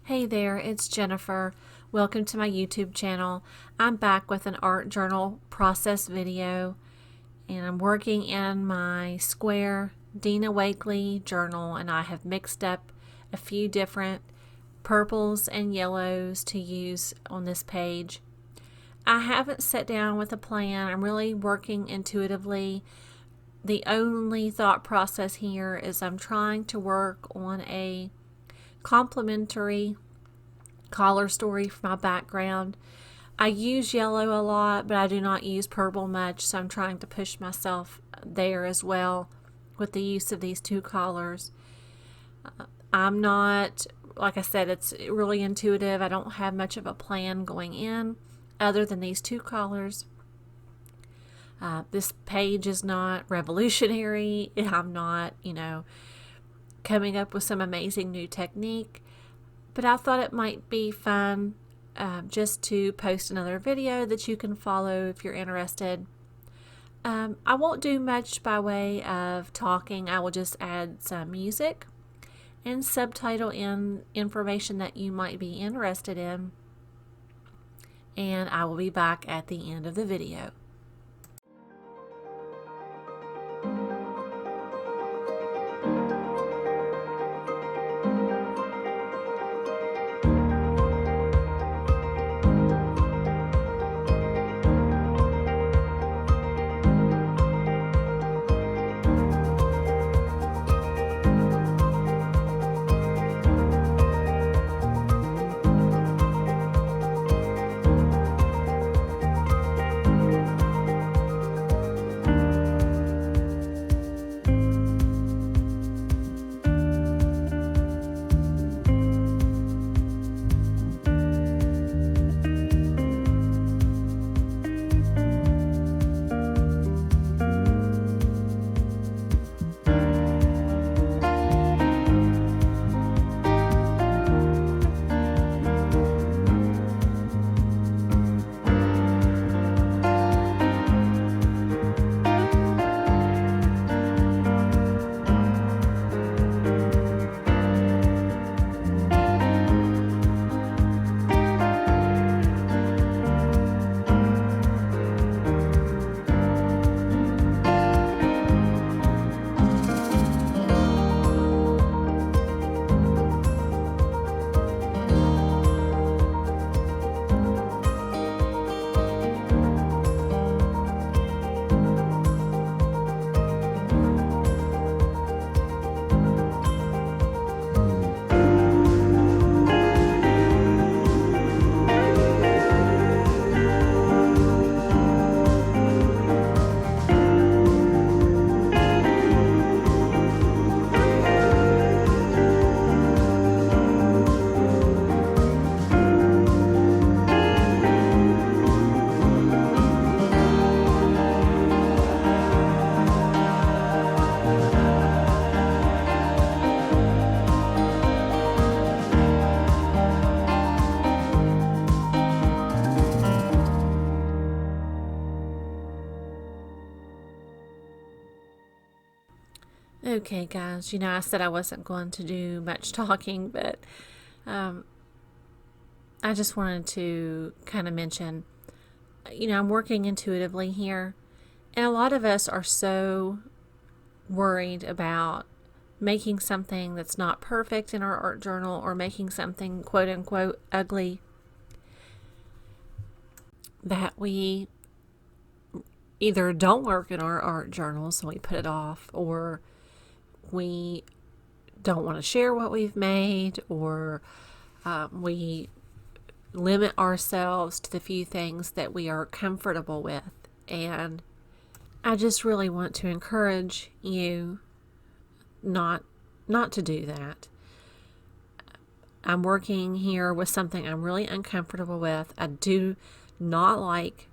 Hey there, it's Jennifer. Welcome to my YouTube channel. I'm back with an art journal process video, and I'm working in my square Dina Wakley journal, and I have mixed up a few different purples and yellows to use on this page. I haven't sat down with a plan. I'm really working intuitively. The only thought process here is I'm trying to work on a complementary color story for my background. I use yellow a lot, but I do not use purple much, so I'm trying to push myself there as well with the use of these two colors. I'm not, like I said, it's really intuitive. I don't have much of a plan going in other than these two colors. This page is not revolutionary. I'm not, coming up with some amazing new technique, but I thought it might be fun just to post another video that you can follow if you're interested. I won't do much by way of talking. I will just add some music and subtitle in information that you might be interested in, and I will be back at the end of the video. Okay, guys, I said I wasn't going to do much talking, but I just wanted to kind of mention, I'm working intuitively here, and a lot of us are so worried about making something that's not perfect in our art journal or making something quote-unquote ugly that we either don't work in our art journal, so we put it off, or we don't want to share what we've made, or we limit ourselves to the few things that we are comfortable with. And I just really want to encourage you not to do that. I'm working here with something I'm really uncomfortable with. I do not like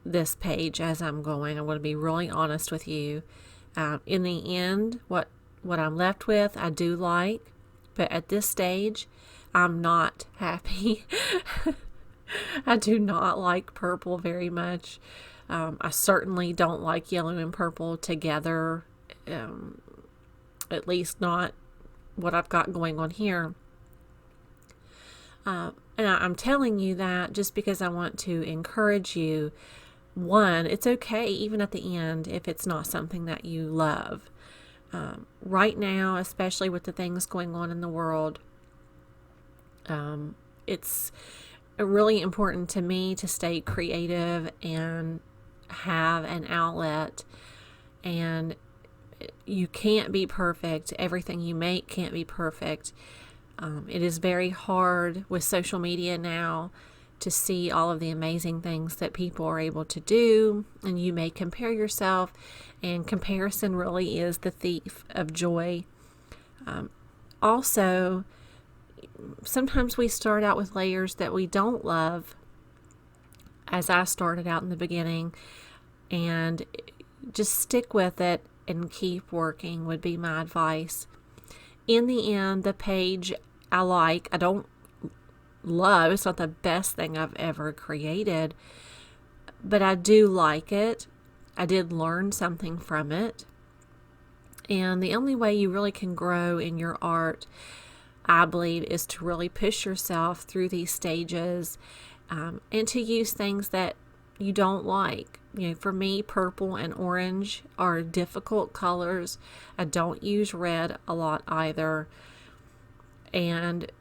this page as I'm going. I'm going to be really honest with you. In the end, what I'm left with, I do like, but at this stage, I'm not happy. I do not like purple very much. I certainly don't like yellow and purple together, at least not what I've got going on here. And I'm telling you that just because I want to encourage you. One, it's okay even at the end if it's not something that you love. Right now, especially with the things going on in the world, it's really important to me to stay creative and have an outlet. And you can't be perfect. Everything you make can't be perfect. It is very hard with social media now to see all of the amazing things that people are able to do, and you may compare yourself, and comparison really is the thief of joy. Also, sometimes we start out with layers that we don't love, as I started out in the beginning, and just stick with it and keep working would be my advice. In the end, the page I don't love. It's not the best thing I've ever created, but I do like it. I did learn something from it. And the only way you really can grow in your art, I believe, is to really push yourself through these stages, and to use things that you don't like. For me, purple and orange are difficult colors. I don't use red a lot either. And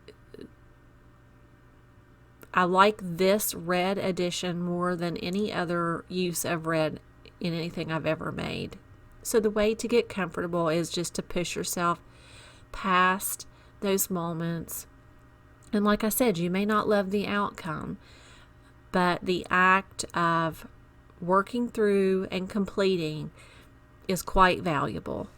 I like this red edition more than any other use of red in anything I've ever made. So the way to get comfortable is just to push yourself past those moments. And like I said, you may not love the outcome, but the act of working through and completing is quite valuable.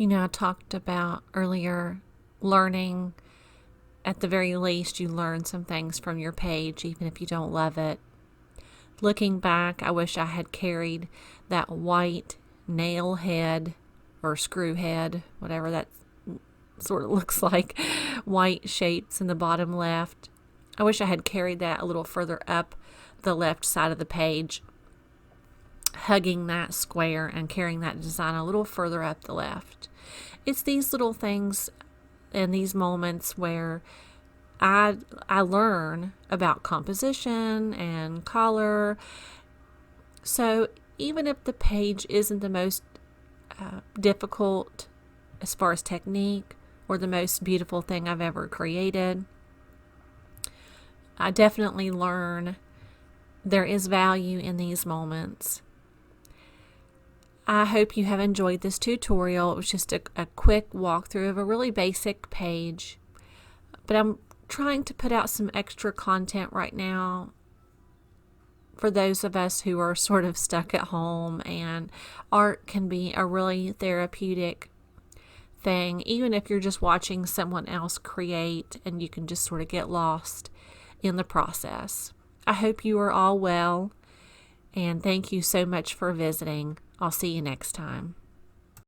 I talked about earlier learning. At the very least, you learn some things from your page, even if you don't love it. Looking back, I wish I had carried that white nail head or screw head, whatever that sort of looks like, white shapes in the bottom left. I wish I had carried that a little further up the left side of the page. hugging that square and carrying that design a little further up the left. It's these little things and these moments where I learn about composition and color. So even if the page isn't the most difficult as far as technique or the most beautiful thing I've ever created, I definitely learn there is value in these moments. I hope you have enjoyed this tutorial. It was just a quick walkthrough of a really basic page, but I'm trying to put out some extra content right now for those of us who are sort of stuck at home, and art can be a really therapeutic thing, even if you're just watching someone else create and you can just sort of get lost in the process. I hope you are all well, and thank you so much for visiting. I'll see you next time.